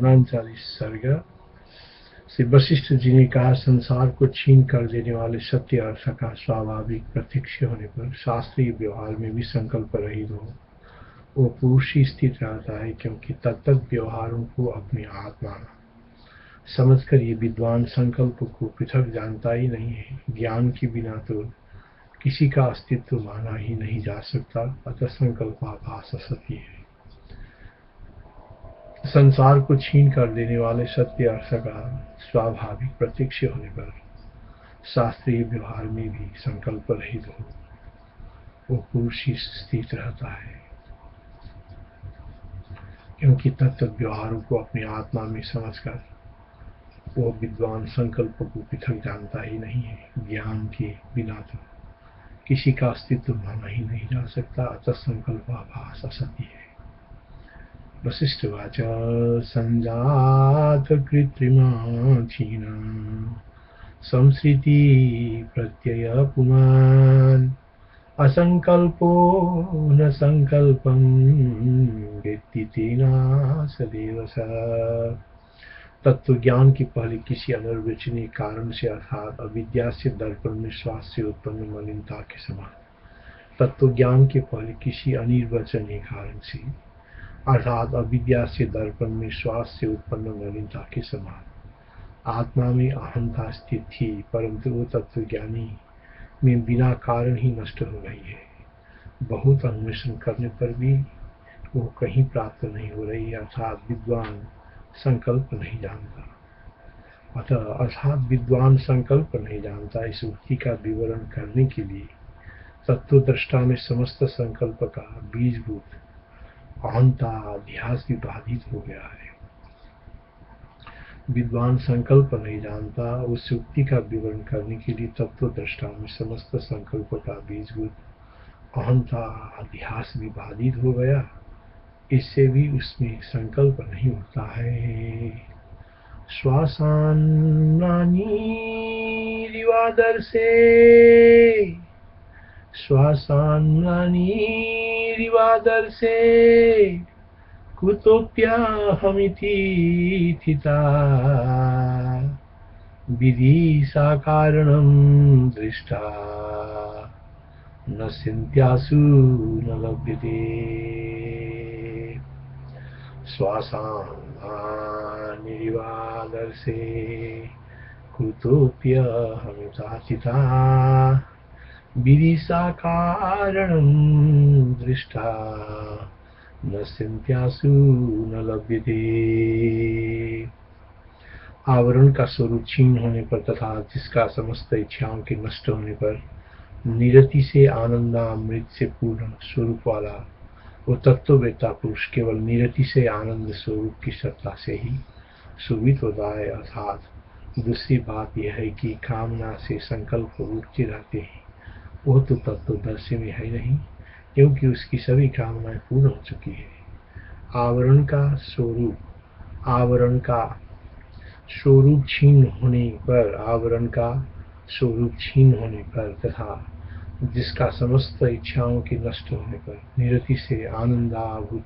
39 सर्ग। श्री वशिष्ठ जी ने कहा, संसार को छीन कर देने वाले सत्य अर्थ का स्वाभाविक प्रत्यक्ष होने पर शास्त्रीय व्यवहार में भी संकल्प रहित हो वो पुरुष ही स्थित रहता है, क्योंकि तत्त व्यवहारों को अपनी आत्मा समझकर ये विद्वान संकल्प को पृथक जानता ही नहीं है। ज्ञान के बिना तो किसी का अस्तित्व माना ही नहीं जा सकता, अतः संकल्पाभास असत्य है। संसार को छीन कर देने वाले सत्य अर्थ का स्वाभाविक प्रत्यक्ष होने पर शास्त्रीय व्यवहार में भी संकल्प रहित हो वो पुरुष ही स्थित रहता है, क्योंकि तत्व व्यवहारों को अपनी आत्मा में समझकर वो विद्वान संकल्प को पृथक जानता ही नहीं है। ज्ञान के बिना तो किसी का अस्तित्व माना ही नहीं जा सकता, अतः संकल्पाभास असत्य है। वशिष्ठवाच संजात कृत्रिमा क्षीणा संसृति प्रत्यय पुमान् असंकल्पो न संकल्पं वेत्ति तेना सदैव स। तत्व ज्ञान के पहले किसी अनिर्वचनीय कारण से अर्थात अविद्या से दर्पण में श्वास से उत्पन्न मलिनता के समान, तत्व ज्ञान के पहले किसी अनिर्वचनीय कारण से अर्थात अविद्या से दर्पण में श्वास से उत्पन्न मलिनता के समान आत्मा में अहंता स्थित थी, परंतु वो तत्वज्ञानी में बिना कारण ही नष्ट हो रही है। बहुत अन्वेषण करने पर भी वो कहीं प्राप्त नहीं हो रही, अर्थात विद्वान संकल्प नहीं जानता। अर्थात विद्वान संकल्प नहीं जानता। इस उक्ति का विवरण करने के लिए तत्वदृष्टा में समस्त संकल्प का बीजभूत अहंता अध्यास भी बाधित हो गया है। विद्वान संकल्प नहीं जानता। उस उक्ति का विवरण करने के लिए तत्वदृष्टा में समस्त संकल्प का बीजभूत अहंता अध्यास भी बाधित हो गया, इससे भी उसमें संकल्प नहीं होता है। श्वासान्नानीरिवादर्शे श्वासान्नानीरिवादर्शे कुतोऽप्यहमिति थिता विधि कारणं दृष्टा न सिन्त्यासु न लभ्यते। श्वासान्नानीरिवादर्शे कुतोऽप्यहमिति थिता विधि कारणं दृष्टा न सिन्त्यासु न लभ्यते। आवरण का स्वरूप क्षीण होने पर तथा जिसका समस्त इच्छाओं के नष्ट होने पर निरति से आनंदामृत से पूर्ण स्वरूप वाला वो तत्ववेत्ता पुरुष केवल निरति से आनंद स्वरूप की सत्ता से ही शोभित होता है। अर्थात दूसरी बात यह है कि कामना से संकल्प उठते रहते हैं, वो तो तत्वदर्शी में है नहीं, क्योंकि उसकी सभी कामनाएं पूर्ण हो चुकी है। आवरण का स्वरूप क्षीण होने पर तथा जिसका समस्त इच्छाओं के नष्ट होने पर निरति से आनंदामृत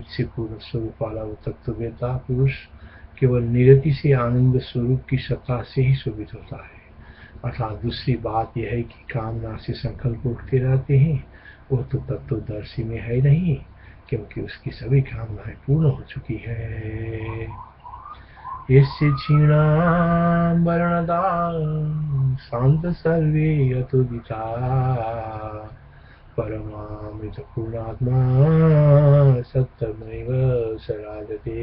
से पूर्ण स्वरूप वाला वो तत्ववेत्ता पुरुष केवल निरति से आनंद स्वरूप की सत्ता से ही शोभित होता है। अर्थात दूसरी बात यह है कि कामना से संकल्प उठते रहते हैं, वो तो तत्वदर्शी में है नहीं, क्योंकि उसकी सभी कामनाएं पूर्ण हो चुकी है। यस्य क्षीणां वर्णदां शान्त सर्वे यतोदिता परमामृतपूर्णात्मा सत्यमेव स राजते।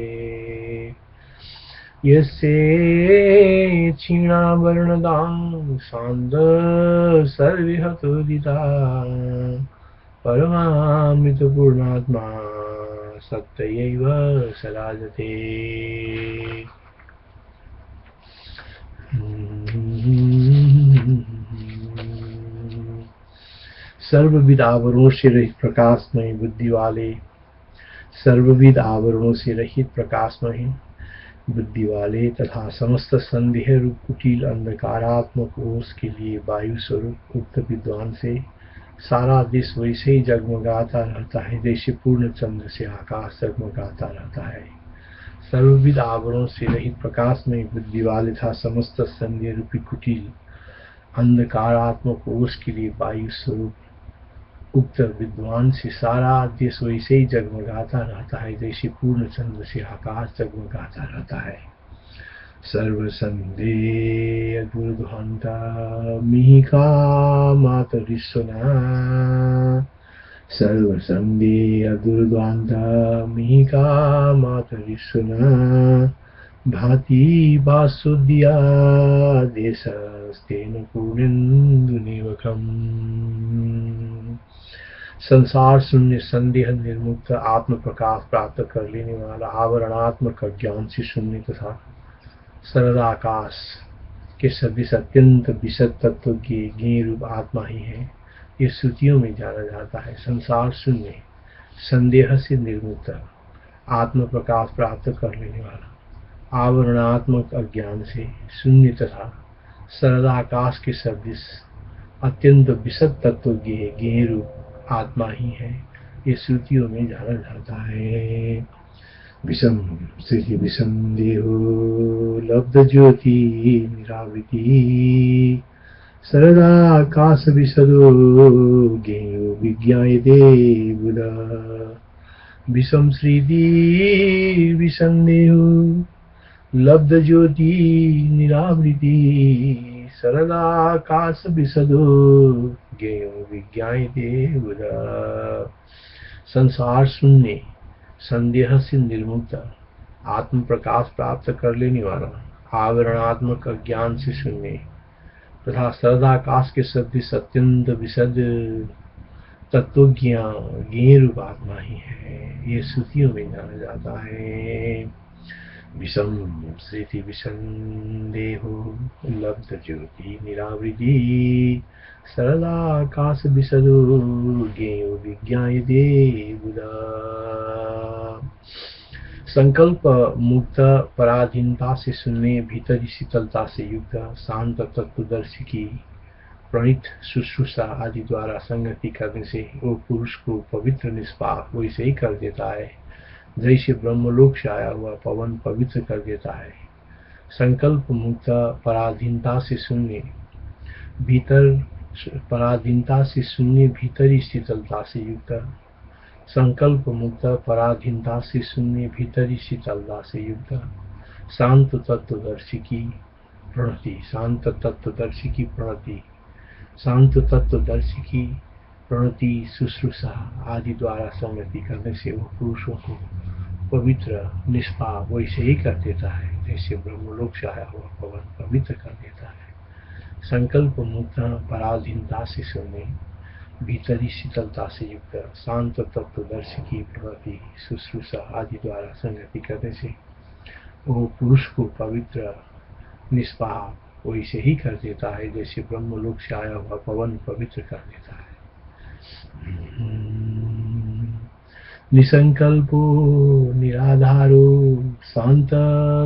यस्य क्षीणां वर्णदां शान्त सर्वे यतोदिता परमामृतपूर्णात्मा सत्यमेव स राजते। सर्वविध आवरणों से रहित प्रकाशमय बुद्धि वाले तथा समस्त संदेह रूप कुटिल अंधकारात्मक ओस के लिए वायु स्वरूप उक्त विद्वान से सारा देश वैसे ही जगमगाता रहता है जैसे पूर्ण चंद्र से आकाश जगमगाता रहता है। सर्वविध आवरणों से रहित प्रकाश में बुद्धि वाले था समस्त संदेह रूपी कुटिल अंधकारात्मक ओस के लिए वायु स्वरूप उक्त विद्वान से सारा देश वैसे ही जगमगाता रहता है जैसे पूर्ण चंद्र से आकाश जगमगाता रहता है। सर्व संदेह दुर्ध्वंत मिहिका मातरिश्वना सर्व संदेह दुर्ध्वंत मिहिका मातरिश्वना भाति वासुद्या देशस्तेन पूर्णेन्दुनिवकम्। संसार शून्य संदेह निर्मुक्त आत्म प्रकाश प्राप्त कर लेने वाला आवरणात्मक ज्ञान से शून्य तथा सरल आकाश के सदृश अत्यंत विशद तत्व के ज्ञेय रूप आत्मा ही है, ये श्रुतियों में जाना जाता है। संसार शून्य संदेह से निर्मुक्त आत्म प्रकाश प्राप्त कर लेने वाला आवरणात्मक अज्ञान से शून्य तथा सरल आकाश के सदृश अत्यंत विशद तत्व के ज्ञेय रूप आत्मा ही है, ये श्रुतियों में जाना जाता है। विषम स्थिति विषम देहो लब्ध ज्योति निरावृति सरदाकाश विशदो ज्ञेयो विज्ञायते बुधा। विषम श्रीति विषम देहो लब्ध ज्योति निरावृति सरदाकाश विशदो ज्ञेयो विज्ञायते बुधा। संसार शून्य संदेह से निर्मुक्त आत्म प्रकाश प्राप्त कर लेने वाला आवरणात्मक अज्ञान से शून्य तथा सरदाकाश के सदृश अत्यंत विशद तत्वज्ञेय रूप आत्मा ही है, ये श्रुतियों में जाना जाता है। विषम स्थिति विषम देहो लब्ध ज्योति निरावृति सरदाकाश विशदो ज्ञेयो विज्ञायते बुधा। संकल्प मुक्त पराधीनता से शून्य भीतरी शीतलता से युक्त शांत तत्वदर्शी की प्रणीत शुश्रूषा आदि द्वारा संगति करने से वो पुरुष को पवित्र निष्पाप वैसे ही कर देता है जैसे ब्रह्मलोक से आया हुआ पवन पवित्र कर देता है। संकल्प मुक्त पराधीनता से शून्य पराधीनता से शून्य भीतरी शीतलता से युक्त संकल्प मुक्त पराधीनता से शून्य भीतरी शीतलता से युक्त शांत तत्वदर्शी की प्रणति शुश्रूषा आदि द्वारा संगति करने से वो पुरुषों को पवित्र निष्पाप वैसे ही कर देता है जैसे ब्रह्मलोक से आया हुआ पवन पवित्र कर देता है। संकल्प मुक्त पराधीनता से शून्य भीतरी शीतलता से युक्त शांत तत्वदर्शी की प्रवृत्ति शुश्रूषा आदि द्वारा संगति करने से वो पुरुष को पवित्र निष्पाप वैसे ही कर देता है जैसे ब्रह्मलोक से आया हुआ पवन पवित्र कर देता है। निसंकल्पो निराधारो शांत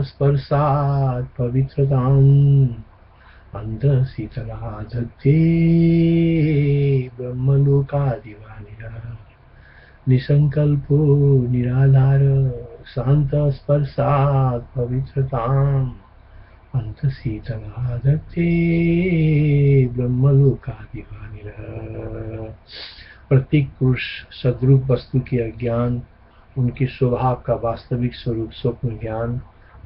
स्पर्शात् पवित्रताम् अंतःशीतला धत्ते ब्रह्मलोकादिवानिनः। निसंकल्पो निराधार शांत स्पर्शात् पवित्रताम् अंतःशीतला धत्ते ब्रह्मलोकादिवानिनः। प्रत्येक पुरुष सद्रूप वस्तु के अज्ञान, उनके स्वभाव का वास्तविक स्वरूप स्वप्न ज्ञान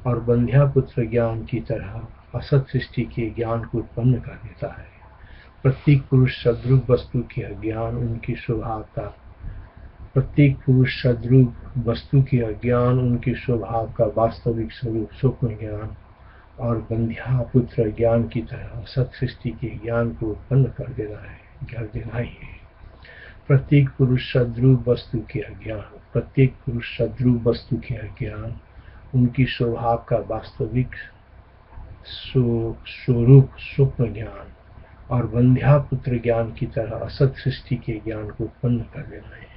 और बंध्यापुत्र ज्ञान की तरह असत सृष्टि के ज्ञान को उत्पन्न कर देता है। प्रत्येक पुरुष सद्रूप वस्तु के अज्ञान, उनके स्वभाव का प्रत्येक पुरुष सद्रूप वस्तु के अज्ञान, उनके स्वभाव का वास्तविक स्वरूप स्वप्न ज्ञान और बंध्यापुत्र ज्ञान की तरह असत सृष्टि के ज्ञान को उत्पन्न कर देना ही है। प्रत्येक पुरुष सद्रूप वस्तु के अज्ञान, प्रत्येक पुरुष सद्रूप वस्तु के अज्ञान, उनकी स्वभाव का वास्तविक स्वरूप स्वप्न ज्ञान और बंध्यापुत्र ज्ञान की तरह असत सृष्टि के ज्ञान को उत्पन्न कर देना है।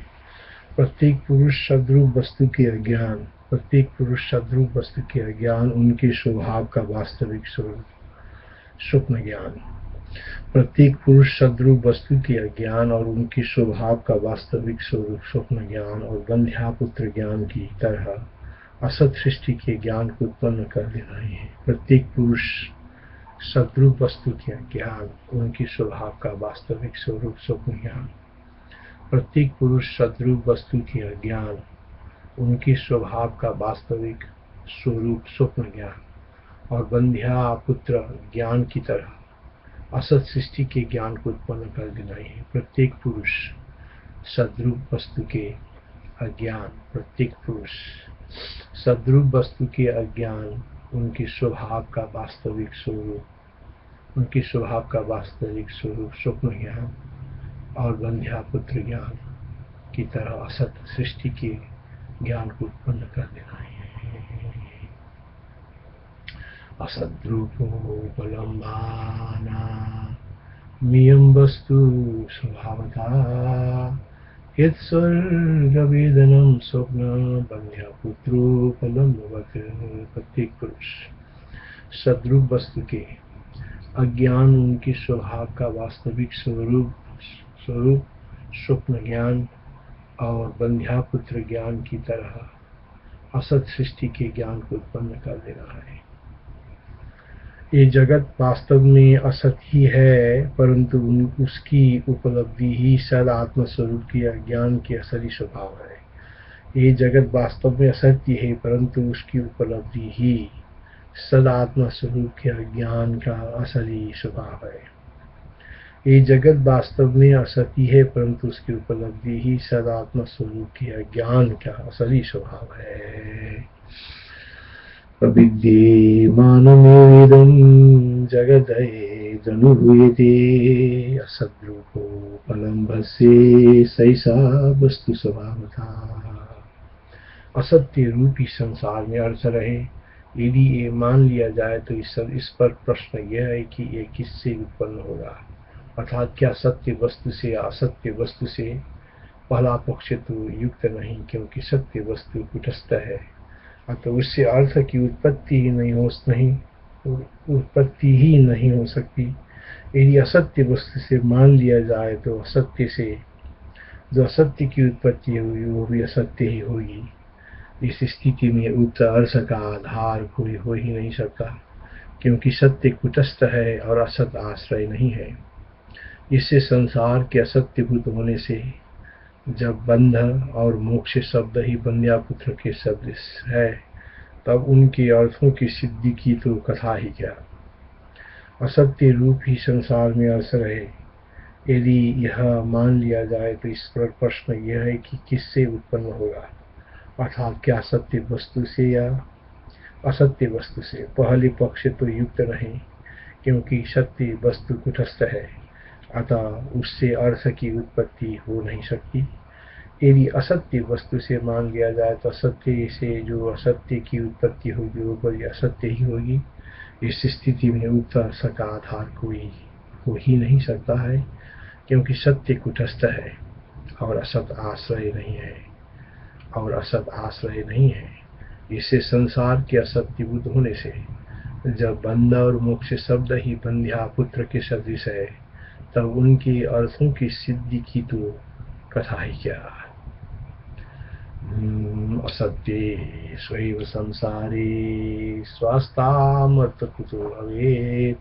प्रत्येक पुरुष सद्रूप वस्तु के अज्ञान, प्रत्येक पुरुष सद्रूप वस्तु के अज्ञान, उनके स्वभाव का वास्तविक स्वरूप स्वप्न ज्ञान प्रत्येक पुरुष सद्रूप वस्तु के अज्ञान और उनके स्वभाव का वास्तविक स्वरूप स्वप्न ज्ञान और बंध्यापुत्र ज्ञान की तरह असत सृष्टि के ज्ञान को उत्पन्न कर दे रहे हैं। प्रत्येक पुरुष सद्रूप वस्तु के अज्ञान, उनके स्वभाव का वास्तविक स्वरूप स्वप्न ज्ञान। प्रत्येक पुरुष सद्रूप वस्तु के अज्ञान, उनके स्वभाव का वास्तविक स्वरूप स्वप्न ज्ञान और बंध्या पुत्र ज्ञान की तरह असत सृष्टि के ज्ञान को उत्पन्न कर देना है। प्रत्येक पुरुष सद्रूप वस्तु के अज्ञान, प्रत्येक पुरुष सद्रूप वस्तु के अज्ञान, उनके स्वभाव का वास्तविक स्वरूप, उनके स्वभाव का वास्तविक स्वरूप स्वप्न ज्ञान और बंध्यापुत्र ज्ञान की तरह असत सृष्टि के ज्ञान को उत्पन्न कर देना है। असद्रूपोपलम्बाना मियं वस्तु स्वभावतः यत्स्वर्गवेदनं स्वप्न बन्ध्यापुत्रोपलम्बवत्। प्रत्येक पुरुष सद्रूप वस्तु के अज्ञान, उनके स्वभाव का वास्तविक स्वरूप स्वप्न ज्ञान और बंध्यापुत्र ज्ञान की तरह असत सृष्टि के ज्ञान को उत्पन्न कर दे रहा है। ये जगत वास्तव में असत ही है, परंतु उसकी उपलब्धि ही सद आत्म स्वरूप के अज्ञान के असली स्वभाव है। ये जगत वास्तव में असत्य है, परंतु उसकी उपलब्धि ही सद आत्म स्वरूप के अज्ञान का असली स्वभाव है। ये जगत वास्तव में असत्य है, परंतु उसकी उपलब्धि ही सद आत्म स्वरूप के अज्ञान का असली स्वभाव है। अविद्येमानमेदं जगदयेदनुभूयते असद्रूपोपलम्भस्य सैषा वस्तु स्वभावतः। असत्य रूपी संसार में अर्थ रहे, यदि ये मान लिया जाए तो इस पर प्रश्न यह है कि ये किससे उत्पन्न होगा, अर्थात क्या सत्य वस्तु से या असत्य वस्तु से। पहला पक्ष तो युक्त नहीं, क्योंकि सत्य वस्तु कुटस्थ है, अतः उससे अर्थ की उत्पत्ति ही नहीं हो सकती। यदि असत्य वस्तु से मान लिया जाए तो असत्य से जो असत्य की उत्पत्ति हुई वो भी असत्य ही होगी। इस स्थिति में उक्त अर्थ का आधार कोई हो ही नहीं सकता, क्योंकि सत्य कुटस्थ है और असत आश्रय नहीं है। इससे संसार के असत्यभूत होने से जब बंध और मोक्ष शब्द ही बंध्यापुत्र के शब्द है, तब उनके अर्थों की सिद्धि की तो कथा ही क्या। असत्य रूप ही संसार में अर्थ रहे, यदि यह मान लिया जाए तो इस पर प्रश्न यह है कि किससे उत्पन्न होगा, अर्थात क्या सत्य वस्तु से या असत्य वस्तु से। पहले पक्ष तो युक्त नहीं, क्योंकि सत्य वस्तु कुटस्थ है, अतः उससे अर्थ की उत्पत्ति हो नहीं सकती। यदि असत्य वस्तु से मान लिया जाए तो असत्य से जो असत्य की उत्पत्ति होगी वो बड़ी असत्य ही होगी। इस स्थिति में उक्त अर्थ का आधार कोई हो ही नहीं सकता है, क्योंकि सत्य कुटस्थ है और असत आश्रय नहीं है। इससे संसार के असत्यभूत होने से जब बंध और मोक्ष शब्द ही बंध्यापुत्र के सदृश है, तब उनके अर्थों की सिद्धि की तो कथा ही क्या। असत्ये स्वैव संसारे स्वास्थामर्थ कुतो भवेत्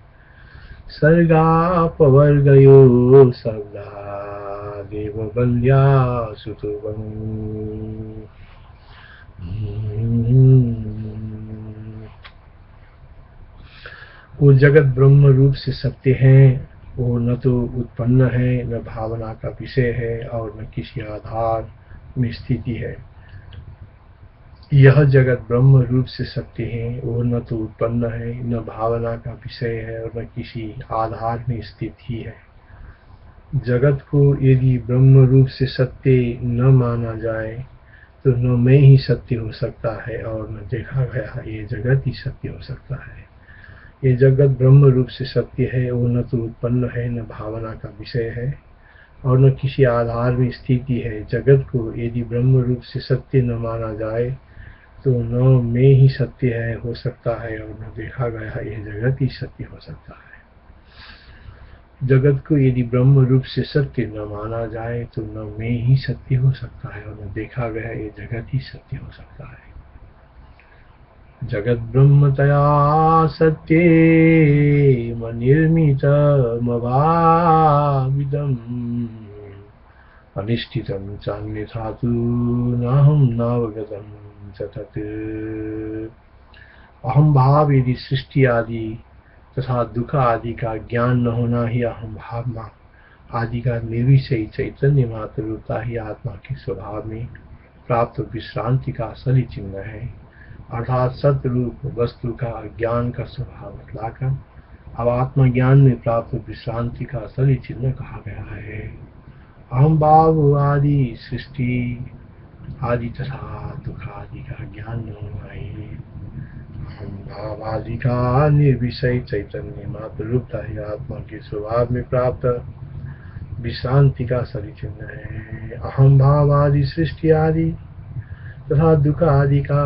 सर्गापवर्गयो शब्दादेव बंध्या सुतो बनु। वो जगत ब्रह्म रूप से सत्य हैं, वो न तो उत्पन्न है, न भावना का विषय है और न किसी आधार में स्थिति है। यह जगत ब्रह्म रूप से सत्य है, वो न तो उत्पन्न है, न भावना का विषय है और न किसी आधार में स्थित ही है। जगत को यदि ब्रह्म रूप से सत्य न माना जाए तो न मैं ही सत्य हो सकता है और न देखा गया ये जगत ही सत्य हो सकता है। ये जगत ब्रह्म रूप से सत्य है, वो न तो उत्पन्न है, न भावना का विषय है और न किसी आधार में स्थिति है। जगत को यदि ब्रह्म रूप से सत्य न माना जाए तो न मैं ही सत्य है हो सकता है और न देखा गया ये जगत ही सत्य हो सकता है। जगत को यदि ब्रह्म रूप से सत्य न माना जाए तो न मैं ही सत्य हो सकता है और न देखा गया ये जगत ही सत्य हो सकता है। जगत ब्रह्मतया सत्येम निर्मितमभाविदम् अनिश्चितं चान्यथा तु नाहं नावगतं च तत्। अहम भाव यदि सृष्टि आदि तथा दुख आदि का ज्ञान न होना ही अहम भाव आदि का निर्विषय चैतन्य मात्र रूपता ही आत्मा के स्वभाव में प्राप्त विश्रांति का असली चिन्ह है। अर्थात सतरूप वस्तु का ज्ञान का स्वभाव बतलाकर अब आत्मज्ञान में प्राप्त विश्रांति का असली चिन्ह कहा गया है। अहम भाव आदि सृष्टि आदि तथा दुख आदि का ज्ञान न होना ही अहम भाव आदि का निर्विषय चैतन्य मात्र रूपता ही आत्मा के स्वभाव में प्राप्त विश्रांति का असली चिन्ह है। अहम भाव आदि सृष्टि आदि तथा दुख आदि का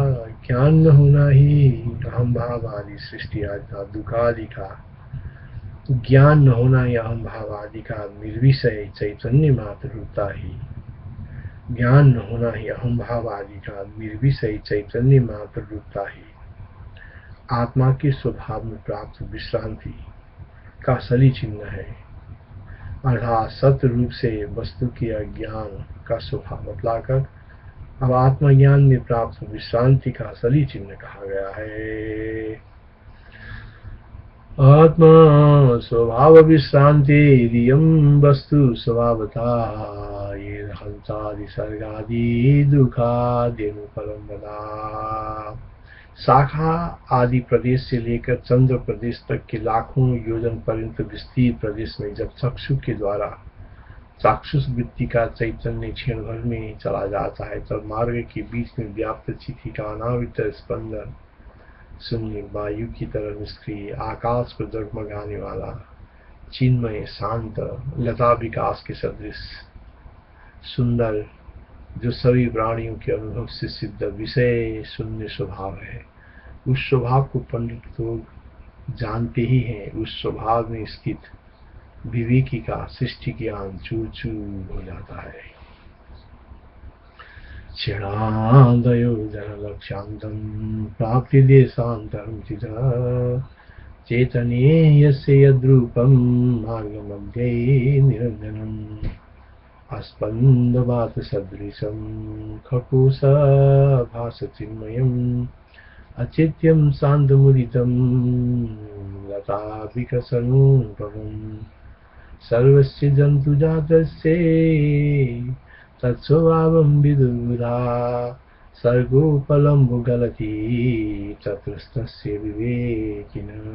ज्ञान न होना ही अहम भाव आदि सृष्टि आदि तथा दुख आदि का ज्ञान न होना ही अहम भाव आदि का निर्विषय चैतन्य मात्र रूपता ही ज्ञान न होना ही अहम भाव आदि का निर्विषय चैतन्य मात्र रूपता ही आत्मा के स्वभाव में प्राप्त विश्रांति का असली चिन्ह है। अर्थात सत्य रूप से वस्तु के अज्ञान का स्वभाव बतलाकर अब आत्मज्ञान में प्राप्त विश्रांति का असली चिन्ह कहा गया है। आत्मा स्वभाव विश्रांति रियम वस्तु स्वभावता ये हंसादि सर्गादि दुखाद्यनुपलम्बना। शाखा आदि प्रदेश से लेकर चंद्र प्रदेश तक के लाखों योजन पर्यंत विस्तृत प्रदेश में जब चक्षु के द्वारा चाक्षुष वृत्ति का चैतन्य क्षण भर में चला जाता है तब मार्ग के बीच में व्याप्त चिति का अनावृत स्पंदन शून्य वायु की तरह निष्क्रिय आकाश को जगमगाने वाला चिन्मय शांत लता विकास के सदृश सुंदर जो सभी प्राणियों के अनुभव से सिद्ध विषय शून्य स्वभाव है, उस स्वभाव को पंडित लोग जानते ही हैं। उस स्वभाव में स्थित विवेकी का सृष्टि ज्ञान चूर चूर हो जाता है। क्षीणादयो जनलक्ष्यान्तं प्राप्ति देशान्तरं चितः चेतने यस्य यद्रूपं मार्गमध्ये निरञ्जनम् अस्पन्दवात सदृशं खकोश भासचिन्मयम् अचित्यं शान्तमुदितं लताविकसनूपमम् सर्वस्य जन्तुजातस्य तत्स्वभावं विदुरा सर्गोपलम्बो गलति चतुस्तस्य विवेकिनः।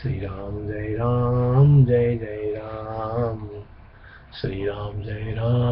श्री राम जय राम जय जय राम, श्री राम जय राम।